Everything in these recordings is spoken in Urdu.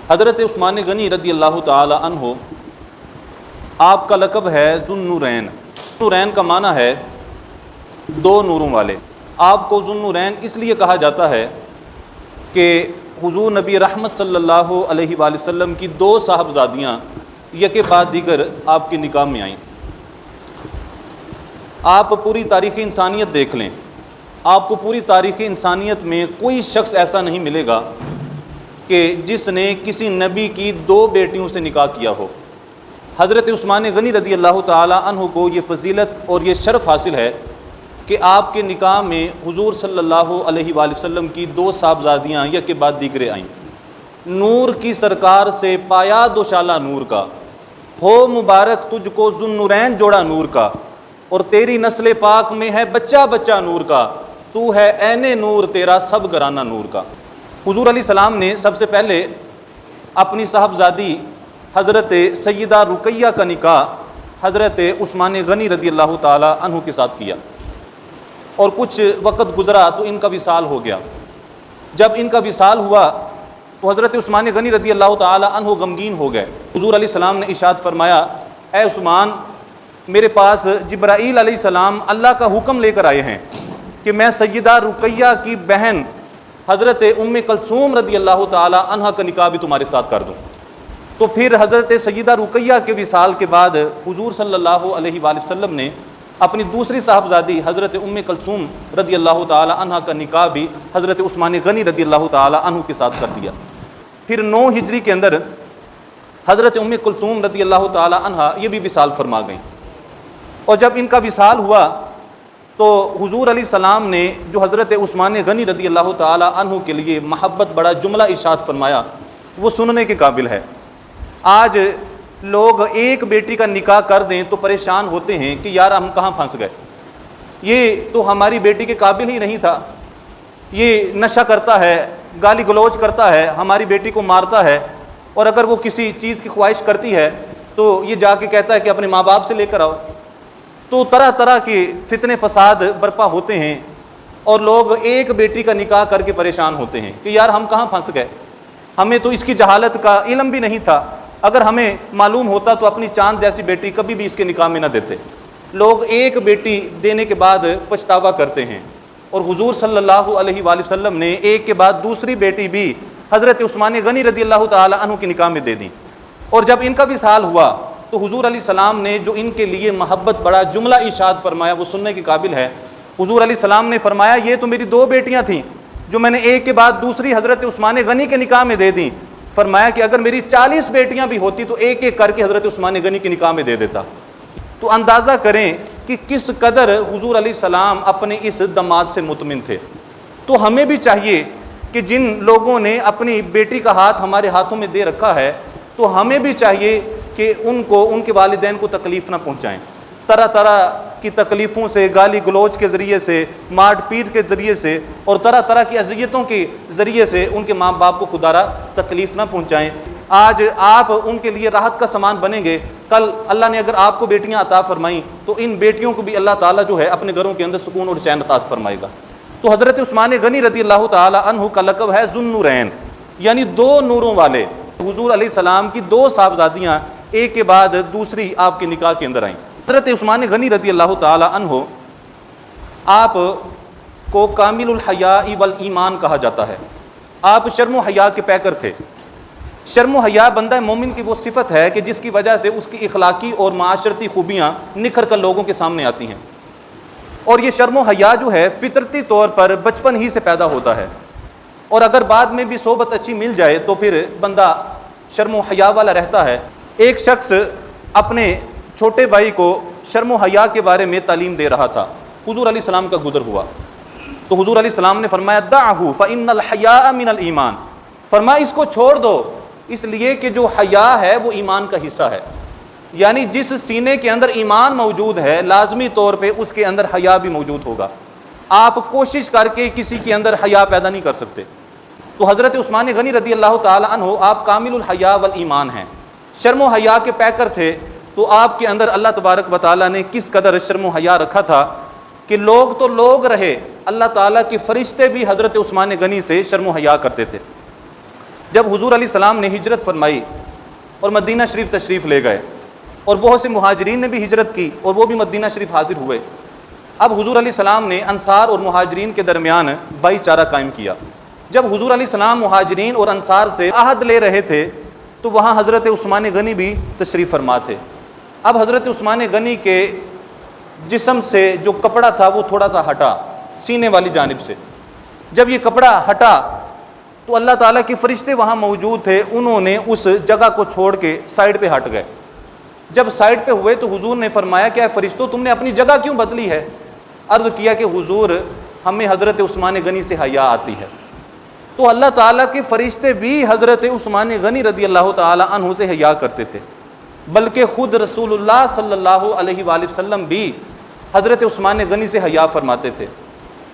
حضرت عثمان غنی رضی اللہ تعالی عنہ، آپ کا لقب ہے ذوالنورین۔ نورین کا معنی ہے دو نوروں والے۔ آپ کو ذوالنورین اس لیے کہا جاتا ہے کہ حضور نبی رحمت صلی اللہ علیہ وآلہ وسلم کی دو صاحبزادیاں یکے بعد دیگر آپ کے نکاح میں آئیں۔ آپ پوری تاریخ انسانیت دیکھ لیں، آپ کو پوری تاریخ انسانیت میں کوئی شخص ایسا نہیں ملے گا کہ جس نے کسی نبی کی دو بیٹیوں سے نکاح کیا ہو۔ حضرت عثمان غنی رضی اللہ تعالی عنہ کو یہ فضیلت اور یہ شرف حاصل ہے کہ آپ کے نکاح میں حضور صلی اللہ علیہ وآلہ وسلم کی دو صاحبزادیاں یک کے بعد دیگرے آئیں۔ نور کی سرکار سے پایا دوشالہ نور کا، ہو مبارک تجھ کو ذوالنورین جوڑا نور کا، اور تیری نسل پاک میں ہے بچہ بچہ نور کا، تو ہے عین نور تیرا سب گرانہ نور کا۔ حضور علیہ السلام نے سب سے پہلے اپنی صاحبزادی حضرت سیدہ رقیہ کا نکاح حضرت عثمان غنی رضی اللہ تعالی عنہ کے ساتھ کیا، اور کچھ وقت گزرا تو ان کا وصال ہو گیا۔ جب ان کا وصال ہوا تو حضرت عثمان غنی رضی اللہ تعالی عنہ غمگین ہو گئے۔ حضور علیہ السلام نے ارشاد فرمایا، اے عثمان، میرے پاس جبرائیل علیہ السلام اللہ کا حکم لے کر آئے ہیں کہ میں سیدہ رقیہ کی بہن حضرت ام کلثوم رضی اللہ تعالی عنہ کا نکاح بھی تمہارے ساتھ کر دوں۔ تو پھر حضرت سیدہ رقیہ کے وصال کے بعد حضور صلی اللہ علیہ وآلہ وسلم نے اپنی دوسری صاحبزادی حضرت ام کلثوم رضی اللہ تعالی عنہ کا نکاح بھی حضرت عثمان غنی رضی اللہ تعالی عنہ کے ساتھ کر دیا۔ پھر 9 ہجری کے اندر حضرت ام کلثوم رضی اللہ تعالی عنہ یہ بھی وصال فرما گئیں، اور جب ان کا وصال ہوا تو حضور علیہ السلام نے جو حضرت عثمان غنی رضی اللہ تعالی عنہ کے لیے محبت بڑا جملہ ارشاد فرمایا وہ سننے کے قابل ہے۔ آج لوگ ایک بیٹی کا نکاح کر دیں تو پریشان ہوتے ہیں کہ یار ہم کہاں پھنس گئے، یہ تو ہماری بیٹی کے قابل ہی نہیں تھا، یہ نشہ کرتا ہے، گالی گلوچ کرتا ہے، ہماری بیٹی کو مارتا ہے، اور اگر وہ کسی چیز کی خواہش کرتی ہے تو یہ جا کے کہتا ہے کہ اپنے ماں باپ سے لے کر آؤ۔ تو طرح طرح کے فتنے فساد برپا ہوتے ہیں، اور لوگ ایک بیٹی کا نکاح کر کے پریشان ہوتے ہیں کہ یار ہم کہاں پھنس گئے، ہمیں تو اس کی جہالت کا علم بھی نہیں تھا، اگر ہمیں معلوم ہوتا تو اپنی چاند جیسی بیٹی کبھی بھی اس کے نکاح میں نہ دیتے۔ لوگ ایک بیٹی دینے کے بعد پچھتاوا کرتے ہیں، اور حضور صلی اللہ علیہ وآلہ وسلم نے ایک کے بعد دوسری بیٹی بھی حضرت عثمان غنی رضی اللہ تعالی عنہ کے نکاح میں دے دی۔ اور جب ان کا وصال ہوا تو حضور علیہ السلام نے جو ان کے لیے محبت بڑا جملہ ارشاد فرمایا وہ سننے کے قابل ہے۔ حضور علیہ السلام نے فرمایا، یہ تو میری 2 بیٹیاں تھیں جو میں نے ایک کے بعد دوسری حضرت عثمان غنی کے نکاح میں دے دیں، فرمایا کہ اگر میری 40 بیٹیاں بھی ہوتی تو ایک ایک کر کے حضرت عثمان غنی کے نکاح میں دے دیتا۔ تو اندازہ کریں کہ کس قدر حضور علیہ السلام اپنے اس داماد سے مطمئن تھے۔ تو ہمیں بھی چاہیے کہ جن لوگوں نے اپنی بیٹی کا ہاتھ ہمارے ہاتھوں میں دے رکھا ہے تو ہمیں بھی چاہیے کہ ان کے والدین کو تکلیف نہ پہنچائیں۔ طرح طرح کی تکلیفوں سے، گالی گلوچ کے ذریعے سے، مار پیٹ کے ذریعے سے، اور طرح طرح کی اذیتوں کے ذریعے سے ان کے ماں باپ کو خدا را تکلیف نہ پہنچائیں۔ آج آپ ان کے لیے راحت کا سامان بنیں گے، کل اللہ نے اگر آپ کو بیٹیاں عطا فرمائیں تو ان بیٹیوں کو بھی اللہ تعالیٰ جو ہے اپنے گھروں کے اندر سکون اور چین عطا فرمائے گا۔ تو حضرت عثمان غنی رضی اللہ تعالی عنہ کا لقب ہے ذوالنورین، یعنی 2 نوروں والے۔ حضور علیہ السلام کی 2 صاحبزادیاں ایک کے بعد دوسری آپ کے نکاح کے اندر آئیں۔ حضرت عثمان غنی رضی اللہ تعالی عنہ آپ کو کامل الحیاء والایمان کہا جاتا ہے۔ آپ شرم و حیا کے پیکر تھے۔ شرم و حیا بندہ مومن کی وہ صفت ہے کہ جس کی وجہ سے اس کی اخلاقی اور معاشرتی خوبیاں نکھر کر لوگوں کے سامنے آتی ہیں، اور یہ شرم و حیا جو ہے فطرتی طور پر بچپن ہی سے پیدا ہوتا ہے، اور اگر بعد میں بھی صحبت اچھی مل جائے تو پھر بندہ شرم و حیا والا رہتا ہے۔ ایک شخص اپنے چھوٹے بھائی کو شرم و حیا کے بارے میں تعلیم دے رہا تھا، حضور علیہ السلام کا گزر ہوا تو حضور علیہ السلام نے فرمایا دعہ فإن الحیاء من الایمان، فرمایا اس کو چھوڑ دو، اس لیے کہ جو حیا ہے وہ ایمان کا حصہ ہے، یعنی جس سینے کے اندر ایمان موجود ہے لازمی طور پہ اس کے اندر حیا بھی موجود ہوگا۔ آپ کوشش کر کے کسی کے اندر حیا پیدا نہیں کر سکتے۔ تو حضرت عثمان غنی رضی اللہ تعالی عنہ آپ کامل الحیاء والایمان ہیں، شرم و حیا کے پیکر تھے۔ تو آپ کے اندر اللہ تبارک و تعالیٰ نے کس قدر شرم و حیا رکھا تھا کہ لوگ تو لوگ رہے، اللہ تعالیٰ کے فرشتے بھی حضرت عثمان غنی سے شرم و حیا کرتے تھے۔ جب حضور علیہ السلام نے ہجرت فرمائی اور مدینہ شریف تشریف لے گئے اور بہت سے مہاجرین نے بھی ہجرت کی اور وہ بھی مدینہ شریف حاضر ہوئے، اب حضور علیہ السلام نے انصار اور مہاجرین کے درمیان بھائی چارہ قائم کیا۔ جب حضور علیہ السلام مہاجرین اور انصار سے عہد لے رہے تھے تو وہاں حضرت عثمان غنی بھی تشریف فرما تھے۔ اب حضرت عثمان غنی کے جسم سے جو کپڑا تھا وہ تھوڑا سا ہٹا سینے والی جانب سے۔ جب یہ کپڑا ہٹا تو اللہ تعالیٰ کے فرشتے وہاں موجود تھے، انہوں نے اس جگہ کو چھوڑ کے سائڈ پہ ہٹ گئے۔ جب سائڈ پہ ہوئے تو حضور نے فرمایا کہ اے فرشتوں تم نے اپنی جگہ کیوں بدلی ہے؟ عرض کیا کہ حضور ہمیں حضرت عثمان غنی سے حیا آتی ہے۔ تو اللہ تعالیٰ کے فرشتے بھی حضرت عثمان غنی رضی اللہ تعالیٰ عنہ سے حیا کرتے تھے، بلکہ خود رسول اللہ صلی اللہ علیہ وآلہ وسلم بھی حضرت عثمان غنی سے حیا فرماتے تھے۔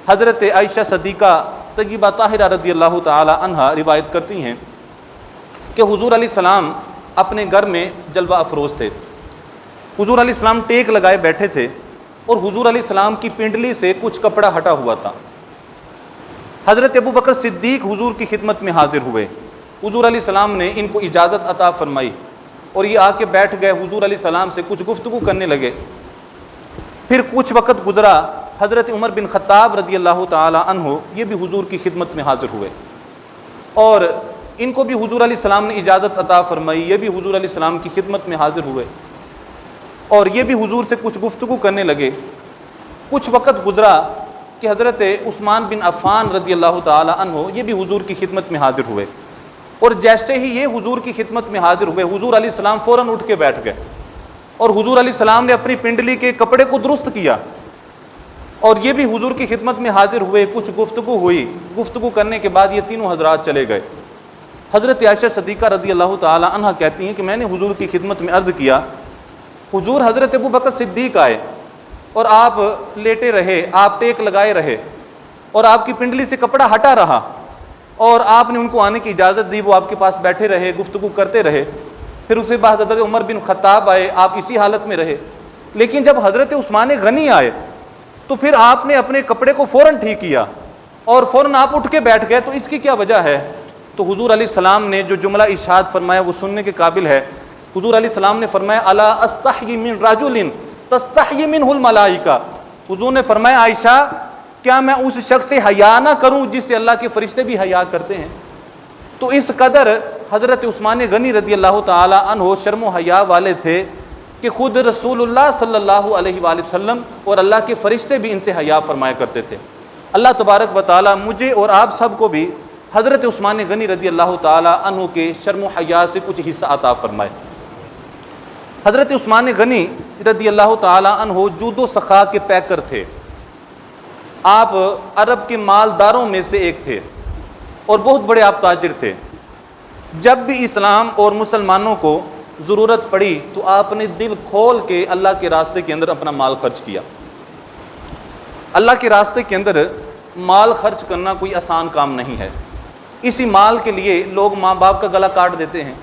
حضرت عائشہ صدیقہ طیبہ طاہرہ رضی اللہ تعالیٰ عنہا روایت کرتی ہیں کہ حضور علیہ السلام اپنے گھر میں جلوہ افروز تھے۔ حضور علیہ السلام ٹیک لگائے بیٹھے تھے اور حضور علیہ السلام کی پنڈلی سے کچھ کپڑا ہٹا ہوا تھا۔ حضرت ابو بکر صدیق حضور کی خدمت میں حاضر ہوئے، حضور علیہ السلام نے ان کو اجازت عطا فرمائی اور یہ آ کے بیٹھ گئے، حضور علیہ السلام سے کچھ گفتگو کرنے لگے۔ پھر کچھ وقت گزرا، حضرت عمر بن خطاب رضی اللہ تعالی عنہ یہ بھی حضور کی خدمت میں حاضر ہوئے اور ان کو بھی حضور علیہ السلام نے اجازت عطا فرمائی، یہ بھی حضور علیہ السلام کی خدمت میں حاضر ہوئے اور یہ بھی حضور سے کچھ گفتگو کرنے لگے۔ کچھ وقت گزرا کہ حضرت عثمان بن عفان رضی اللہ تعالی عنہ یہ بھی حضور کی خدمت میں حاضر ہوئے اور جیسے ہی یہ حضور کی خدمت میں حاضر ہوئے، حضور علیہ السلام فوراً اٹھ کے بیٹھ گئے اور حضور علیہ السلام نے اپنی پنڈلی کے کپڑے کو درست کیا اور یہ بھی حضور کی خدمت میں حاضر ہوئے۔ کچھ گفتگو ہوئی، گفتگو کرنے کے بعد یہ تینوں حضرات چلے گئے۔ حضرت عائشہ صدیقہ رضی اللہ تعالی عنہ کہتی ہیں کہ میں نے حضور کی خدمت میں عرض کیا، حضور حضرت ابو بکر صدیق آئے اور آپ لیٹے رہے، آپ ٹیک لگائے رہے اور آپ کی پنڈلی سے کپڑا ہٹا رہا اور آپ نے ان کو آنے کی اجازت دی، وہ آپ کے پاس بیٹھے رہے، گفتگو کرتے رہے۔ پھر اس کے بعد حضرت عمر بن خطاب آئے، آپ اسی حالت میں رہے، لیکن جب حضرت عثمان غنی آئے تو پھر آپ نے اپنے کپڑے کو فوراً ٹھیک کیا اور فوراً آپ اٹھ کے بیٹھ گئے، تو اس کی کیا وجہ ہے؟ تو حضور علیہ السلام نے جو جملہ ارشاد فرمایا وہ سننے کے قابل ہے۔ حضور علیہ السلام نے فرمایا الا استحی من رجل تستحی منہ الملائکہ، حضور نے فرمایا عائشہ کیا میں اس شخص سے حیا نہ کروں جس سے اللہ کے فرشتے بھی حیا کرتے ہیں؟ تو اس قدر حضرت عثمان غنی رضی اللہ تعالی عنہ شرم و حیا والے تھے کہ خود رسول اللہ صلی اللہ علیہ وآلہ وسلم اور اللہ کے فرشتے بھی ان سے حیا فرمایا کرتے تھے۔ اللہ تبارک و تعالی مجھے اور آپ سب کو بھی حضرت عثمان غنی رضی اللہ تعالی عنہ کے شرم و حیا سے کچھ حصہ عطا فرمائے۔ حضرت عثمان غنی رضی اللہ تعالی عنہ جود و سخا کے پیکر تھے، آپ عرب کے مالداروں میں سے ایک تھے اور بہت بڑے آپ تاجر تھے۔ جب بھی اسلام اور مسلمانوں کو ضرورت پڑی تو آپ نے دل کھول کے اللہ کے راستے کے اندر اپنا مال خرچ کیا۔ اللہ کے راستے کے اندر مال خرچ کرنا کوئی آسان کام نہیں ہے۔ اسی مال کے لیے لوگ ماں باپ کا گلا کاٹ دیتے ہیں،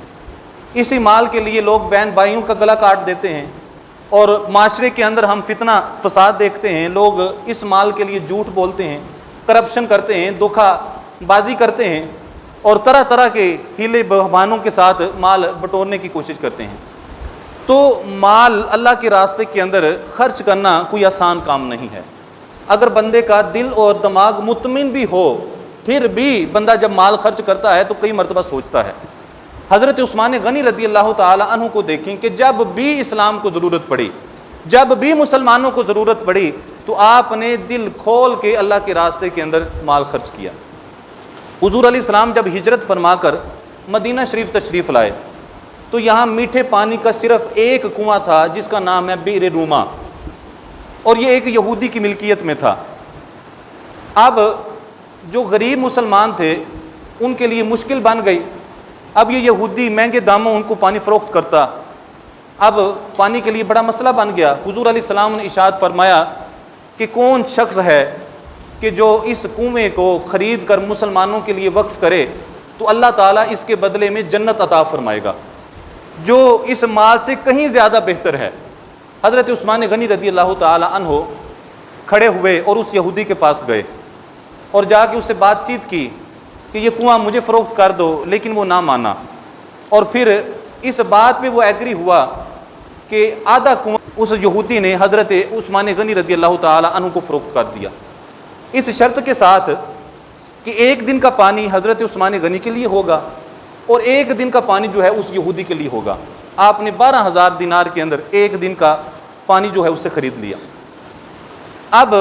اسی مال کے لیے لوگ بہن بھائیوں کا گلا کاٹ دیتے ہیں اور معاشرے کے اندر ہم فتنہ فساد دیکھتے ہیں، لوگ اس مال کے لیے جھوٹ بولتے ہیں، کرپشن کرتے ہیں، دھوکہ بازی کرتے ہیں اور طرح طرح کے ہیلے بہانوں کے ساتھ مال بٹورنے کی کوشش کرتے ہیں۔ تو مال اللہ کے راستے کے اندر خرچ کرنا کوئی آسان کام نہیں ہے۔ اگر بندے کا دل اور دماغ مطمئن بھی ہو پھر بھی بندہ جب مال خرچ کرتا ہے تو کئی مرتبہ سوچتا ہے۔ حضرت عثمان غنی رضی اللہ تعالی عنہ کو دیکھیں کہ جب بھی اسلام کو ضرورت پڑی، جب بھی مسلمانوں کو ضرورت پڑی تو آپ نے دل کھول کے اللہ کے راستے کے اندر مال خرچ کیا۔ حضور علیہ السلام جب ہجرت فرما کر مدینہ شریف تشریف لائے تو یہاں میٹھے پانی کا صرف ایک کنواں تھا جس کا نام ہے بئر روما اور یہ ایک یہودی کی ملکیت میں تھا۔ اب جو غریب مسلمان تھے ان کے لیے مشکل بن گئی، اب یہ یہودی مہنگے داموں ان کو پانی فروخت کرتا، اب پانی کے لیے بڑا مسئلہ بن گیا۔ حضور علیہ السلام نے ارشاد فرمایا کہ کون شخص ہے کہ جو اس کنویں کو خرید کر مسلمانوں کے لیے وقف کرے تو اللہ تعالیٰ اس کے بدلے میں جنت عطا فرمائے گا، جو اس مال سے کہیں زیادہ بہتر ہے۔ حضرت عثمان غنی رضی اللہ تعالی عنہ کھڑے ہوئے اور اس یہودی کے پاس گئے اور جا کے اس سے بات چیت کی کہ یہ کنواں مجھے فروخت کر دو، لیکن وہ نہ مانا، اور پھر اس بات پہ وہ ایگری ہوا کہ آدھا کنواں اس یہودی نے حضرت عثمان غنی رضی اللہ تعالی عنہ کو فروخت کر دیا، اس شرط کے ساتھ کہ ایک دن کا پانی حضرت عثمان غنی کے لیے ہوگا اور ایک دن کا پانی جو ہے اس یہودی کے لیے ہوگا۔ آپ نے 12,000 دینار کے اندر ایک دن کا پانی جو ہے اس سے خرید لیا۔ اب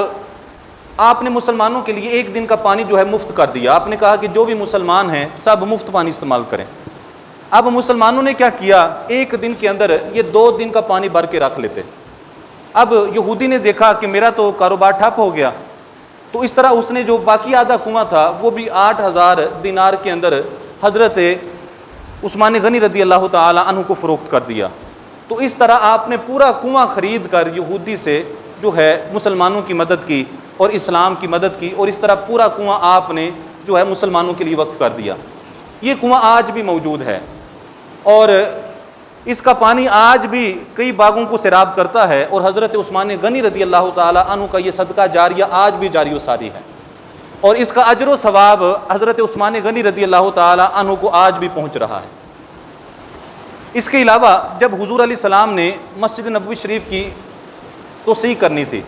آپ نے مسلمانوں کے لیے ایک دن کا پانی جو ہے مفت کر دیا، آپ نے کہا کہ جو بھی مسلمان ہیں سب مفت پانی استعمال کریں۔ اب مسلمانوں نے کیا کیا، ایک دن کے اندر یہ 2 دن کا پانی بھر کے رکھ لیتے۔ اب یہودی نے دیکھا کہ میرا تو کاروبار ٹھپ ہو گیا، تو اس طرح اس نے جو باقی آدھا کنواں تھا وہ بھی 8,000 دینار کے اندر حضرت عثمان غنی رضی اللہ تعالی عنہ کو فروخت کر دیا۔ تو اس طرح آپ نے پورا کنواں خرید کر یہودی سے جو ہے مسلمانوں کی مدد کی اور اسلام کی مدد کی، اور اس طرح پورا کنواں آپ نے جو ہے مسلمانوں کے لیے وقف کر دیا۔ یہ کنواں آج بھی موجود ہے اور اس کا پانی آج بھی کئی باغوں کو سیراب کرتا ہے، اور حضرت عثمان غنی رضی اللہ تعالی عنہ کا یہ صدقہ جاریہ آج بھی جاری و ساری ہے، اور اس کا اجر و ثواب حضرت عثمان غنی رضی اللہ تعالی عنہ کو آج بھی پہنچ رہا ہے۔ اس کے علاوہ جب حضور علیہ السلام نے مسجد نبوی شریف کی توسیع کرنی تھی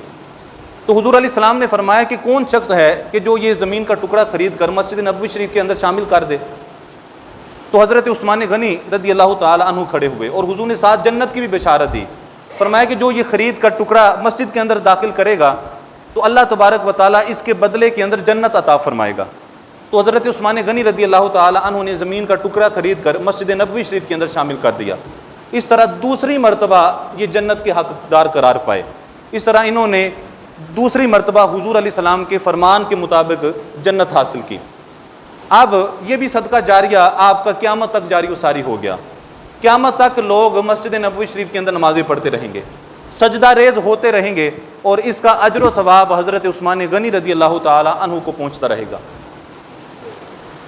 تو حضور علیہ السلام نے فرمایا کہ کون شخص ہے کہ جو یہ زمین کا ٹکڑا خرید کر مسجد نبوی شریف کے اندر شامل کر دے؟ تو حضرت عثمان غنی رضی اللہ تعالی عنہ کھڑے ہوئے اور حضور نے ساتھ جنت کی بھی بشارت دی، فرمایا کہ جو یہ خرید کر ٹکڑا مسجد کے اندر داخل کرے گا تو اللہ تبارک و تعالیٰ اس کے بدلے کے اندر جنت عطا فرمائے گا۔ تو حضرت عثمان غنی رضی اللہ تعالی عنہ نے زمین کا ٹکڑا خرید کر مسجد نبوی شریف کے اندر شامل کر دیا۔ اس طرح دوسری مرتبہ یہ جنت کے حقدار قرار پائے۔ اس طرح انہوں نے دوسری مرتبہ حضور علیہ السلام کے فرمان کے مطابق جنت حاصل کی۔ اب یہ بھی صدقہ جاریہ آپ کا قیامت تک جاری و ساری ہو گیا۔ قیامت تک لوگ مسجد نبوی شریف کے اندر نمازیں پڑھتے رہیں گے، سجدہ ریز ہوتے رہیں گے، اور اس کا اجر و ثواب حضرت عثمان غنی رضی اللہ تعالی عنہ کو پہنچتا رہے گا۔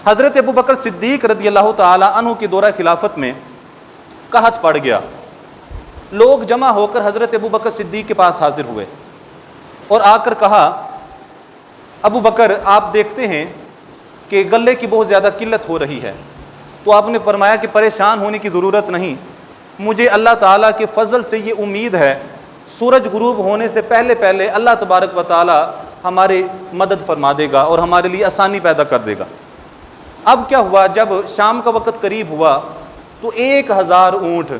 حضرت ابو بکر صدیق رضی اللہ تعالی عنہ کی دورہ خلافت میں قحط پڑ گیا، لوگ جمع ہو کر حضرت ابو بکر صدیق کے پاس حاضر ہوئے اور آ کر کہا، ابو بکر آپ دیکھتے ہیں کہ غلے کی بہت زیادہ قلت ہو رہی ہے۔ تو آپ نے فرمایا کہ پریشان ہونے کی ضرورت نہیں، مجھے اللہ تعالیٰ کے فضل سے یہ امید ہے سورج غروب ہونے سے پہلے پہلے اللہ تبارک و تعالیٰ ہماری مدد فرما دے گا اور ہمارے لیے آسانی پیدا کر دے گا۔ اب کیا ہوا، جب شام کا وقت قریب ہوا تو 1,000 اونٹ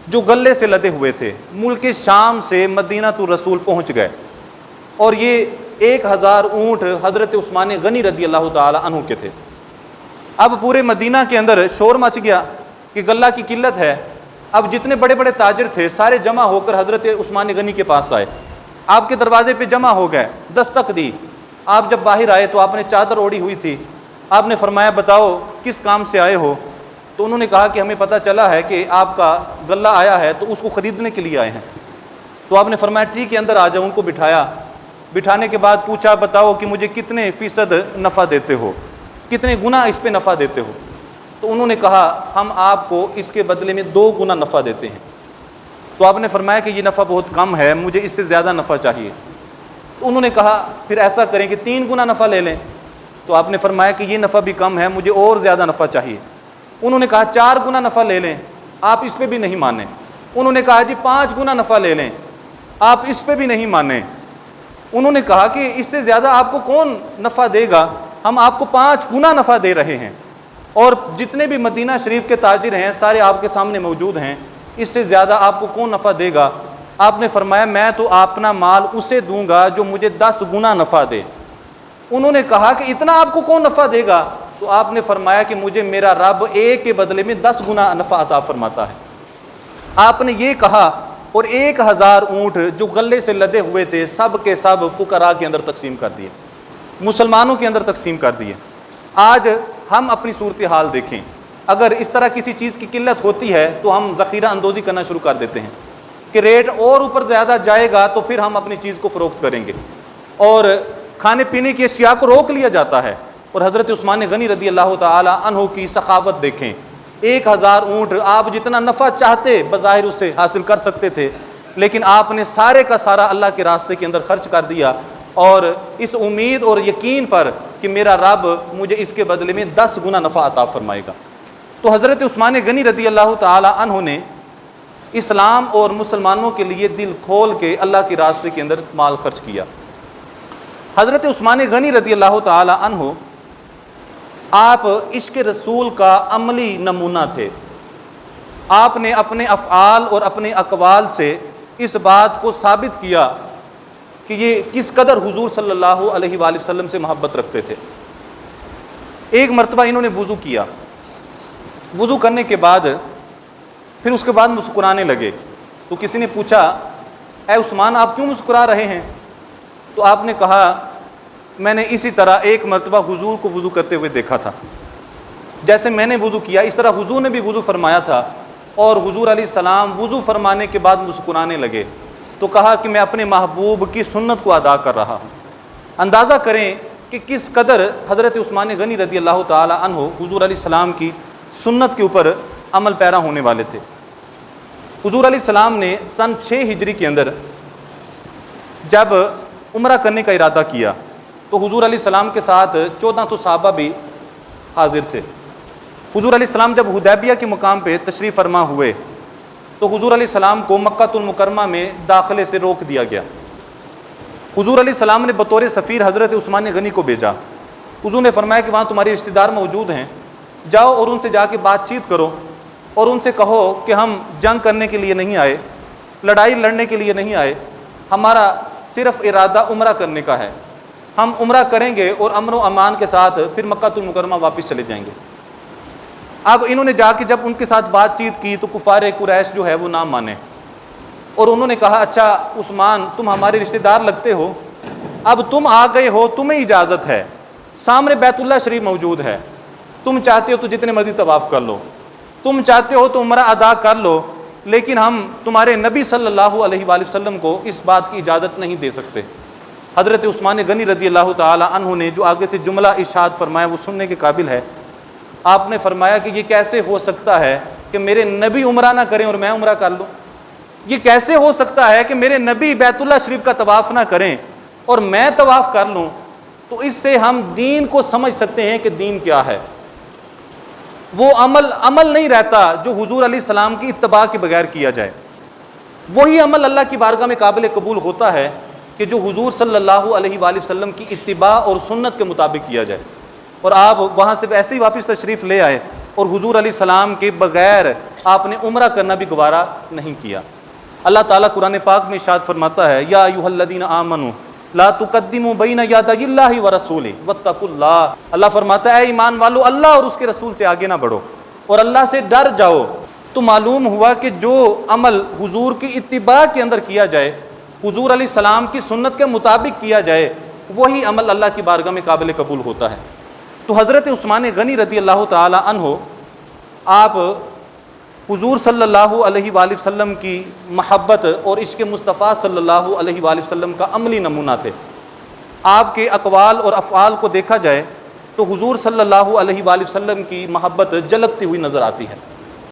جو غلے سے لدے ہوئے تھے ملک شام سے مدینہ الرسول پہنچ گئے، اور یہ 1,000 اونٹ حضرت عثمان غنی رضی اللہ تعالی عنہ کے تھے۔ اب پورے مدینہ کے اندر شور مچ گیا کہ غلہ کی قلت ہے۔ اب جتنے بڑے بڑے تاجر تھے سارے جمع ہو کر حضرت عثمان غنی کے پاس آئے، آپ کے دروازے پہ جمع ہو گئے، دستک دی۔ آپ جب باہر آئے تو آپ نے چادر اوڑھی ہوئی تھی، آپ نے فرمایا بتاؤ کس کام سے آئے ہو؟ تو انہوں نے کہا کہ ہمیں پتہ چلا ہے کہ آپ کا غلہ آیا ہے تو اس کو خریدنے کے لیے آئے ہیں۔ تو آپ نے فرمایا ٹھیک ہے اندر آ جاؤ، ان کو بٹھایا۔ بٹھانے کے بعد پوچھا بتاؤ کہ مجھے کتنے فیصد نفع دیتے ہو، کتنے گنا اس پہ نفع دیتے ہو؟ تو انہوں نے کہا ہم آپ کو اس کے بدلے میں 2 گنا نفع دیتے ہیں۔ تو آپ نے فرمایا کہ یہ نفع بہت کم ہے، مجھے اس سے زیادہ نفع چاہیے۔ تو انہوں نے کہا پھر ایسا کریں کہ 3 گنا نفع لے لیں۔ تو آپ نے فرمایا کہ یہ نفع بھی کم ہے، مجھے اور زیادہ نفع چاہیے۔ انہوں نے کہا 4 گنا نفع لے لیں، آپ اس پہ بھی نہیں مانیں۔ انہوں نے کہا جی 5 گنا نفع لے لیں، آپ اس پہ بھی نہیں مانیں۔ انہوں نے کہا کہ اس سے زیادہ آپ کو کون نفع دے گا، ہم آپ کو 5 گنا نفع دے رہے ہیں، اور جتنے بھی مدینہ شریف کے تاجر ہیں سارے آپ کے سامنے موجود ہیں، اس سے زیادہ آپ کو کون نفع دے گا؟ آپ نے فرمایا میں تو اپنا مال اسے دوں گا جو مجھے 10 گنا نفع دے۔ انہوں نے کہا کہ اتنا آپ کو کون نفع دے گا؟ تو آپ نے فرمایا کہ مجھے میرا رب 1 کے بدلے میں 10 گنا نفع عطا فرماتا ہے۔ آپ نے یہ کہا اور 1,000 اونٹ جو غلے سے لدے ہوئے تھے سب کے سب فقراء کے اندر تقسیم کر دیے، مسلمانوں کے اندر تقسیم کر دیے۔ آج ہم اپنی صورتحال دیکھیں، اگر اس طرح کسی چیز کی قلت ہوتی ہے تو ہم ذخیرہ اندوزی کرنا شروع کر دیتے ہیں کہ ریٹ اور اوپر زیادہ جائے گا تو پھر ہم اپنی چیز کو فروخت کریں گے، اور کھانے پینے کی اشیاء کو روک لیا جاتا ہے۔ اور حضرت عثمان غنی رضی اللہ تعالی عنہ کی سخاوت دیکھیں، 1,000 اونٹ آپ جتنا نفع چاہتے بظاہر اسے حاصل کر سکتے تھے، لیکن آپ نے سارے کا سارا اللہ کے راستے کے اندر خرچ کر دیا، اور اس امید اور یقین پر کہ میرا رب مجھے اس کے بدلے میں 10 گنا نفع عطا فرمائے گا۔ تو حضرت عثمان غنی رضی اللہ تعالی عنہ نے اسلام اور مسلمانوں کے لیے دل کھول کے اللہ کے راستے کے اندر مال خرچ کیا۔ حضرت عثمان غنی رضی اللہ تعالی عنہ آپ عشق رسول کا عملی نمونہ تھے۔ آپ نے اپنے افعال اور اپنے اقوال سے اس بات کو ثابت کیا کہ یہ کس قدر حضور صلی اللہ علیہ وآلہ وسلم سے محبت رکھتے تھے۔ ایک مرتبہ انہوں نے وضو کیا، وضو کرنے کے بعد پھر اس کے بعد مسکرانے لگے۔ تو کسی نے پوچھا، اے عثمان آپ کیوں مسکرا رہے ہیں؟ تو آپ نے کہا، میں نے اسی طرح ایک مرتبہ حضور کو وضو کرتے ہوئے دیکھا تھا، جیسے میں نے وضو کیا اس طرح حضور نے بھی وضو فرمایا تھا، اور حضور علیہ السلام وضو فرمانے کے بعد مسکرانے لگے۔ تو کہا کہ میں اپنے محبوب کی سنت کو ادا کر رہا ہوں۔ اندازہ کریں کہ کس قدر حضرت عثمان غنی رضی اللہ تعالی عنہ حضور علیہ السلام کی سنت کے اوپر عمل پیرا ہونے والے تھے۔ حضور علیہ السلام نے سن 6 ہجری کے اندر جب عمرہ کرنے کا ارادہ کیا تو حضور علیہ السلام کے ساتھ 14 صحابہ بھی حاضر تھے۔ حضور علیہ السلام جب حدیبیہ کے مقام پہ تشریف فرما ہوئے تو حضور علیہ السلام کو مکہ المکرمہ میں داخلے سے روک دیا گیا۔ حضور علیہ السلام نے بطور سفیر حضرت عثمان غنی کو بھیجا۔ حضور نے فرمایا کہ وہاں تمہارے رشتہ دار موجود ہیں، جاؤ اور ان سے جا کے بات چیت کرو اور ان سے کہو کہ ہم جنگ کرنے کے لیے نہیں آئے، لڑائی لڑنے کے لیے نہیں آئے، ہمارا صرف ارادہ عمرہ کرنے کا ہے، ہم عمرہ کریں گے اور امن و امان کے ساتھ پھر مکہ المکرمہ واپس چلے جائیں گے۔ اب انہوں نے جا کے جب ان کے ساتھ بات چیت کی تو کفار قریش جو ہے وہ نہ مانے، اور انہوں نے کہا، اچھا عثمان تم ہمارے رشتہ دار لگتے ہو، اب تم آ گئے ہو، تمہیں اجازت ہے، سامنے بیت اللہ شریف موجود ہے، تم چاہتے ہو تو جتنے مرضی طواف کر لو، تم چاہتے ہو تو عمرہ ادا کر لو، لیکن ہم تمہارے نبی صلی اللہ علیہ وآلہ وسلم کو اس بات کی اجازت نہیں دے سکتے۔ حضرت عثمان غنی رضی اللہ تعالی عنہ نے جو آگے سے جملہ ارشاد فرمایا وہ سننے کے قابل ہے۔ آپ نے فرمایا کہ یہ کیسے ہو سکتا ہے کہ میرے نبی عمرہ نہ کریں اور میں عمرہ کر لوں؟ یہ کیسے ہو سکتا ہے کہ میرے نبی بیت اللہ شریف کا طواف نہ کریں اور میں طواف کر لوں؟ تو اس سے ہم دین کو سمجھ سکتے ہیں کہ دین کیا ہے۔ وہ عمل نہیں رہتا جو حضور علیہ السلام کی اتباع کے بغیر کیا جائے۔ وہی عمل اللہ کی بارگاہ میں قابل قبول ہوتا ہے کہ جو حضور صلی اللہ علیہ وآلہ وسلم کی اتباع اور سنت کے مطابق کیا جائے۔ اور آپ وہاں سے ایسے ہی واپس تشریف لے آئے اور حضور علیہ السلام کے بغیر آپ نے عمرہ کرنا بھی گوارا نہیں کیا۔ اللہ تعالیٰ قرآن پاک میں ارشاد فرماتا ہے، یا ایھا الذین آمنوا لا تقدموا بین یدی اللہ ورسولہ واتقوا اللہ۔ اللہ فرماتا ہے، اے ایمان والو اللہ اور اس کے رسول سے آگے نہ بڑھو اور اللہ سے ڈر جاؤ۔ تو معلوم ہوا کہ جو عمل حضور کی اتباع کے اندر کیا جائے، حضور علیہ السلام کی سنت کے مطابق کیا جائے، وہی عمل اللہ کی بارگاہ میں قابل قبول ہوتا ہے۔ تو حضرت عثمان غنی رضی اللہ تعالی عنہ آپ حضور صلی اللہ علیہ وآلہ وسلم کی محبت اور عشق مصطفیٰ صلی اللہ علیہ وآلہ وسلم کا عملی نمونہ تھے۔ آپ کے اقوال اور افعال کو دیکھا جائے تو حضور صلی اللہ علیہ وآلہ وسلم کی محبت جھلکتی ہوئی نظر آتی ہے۔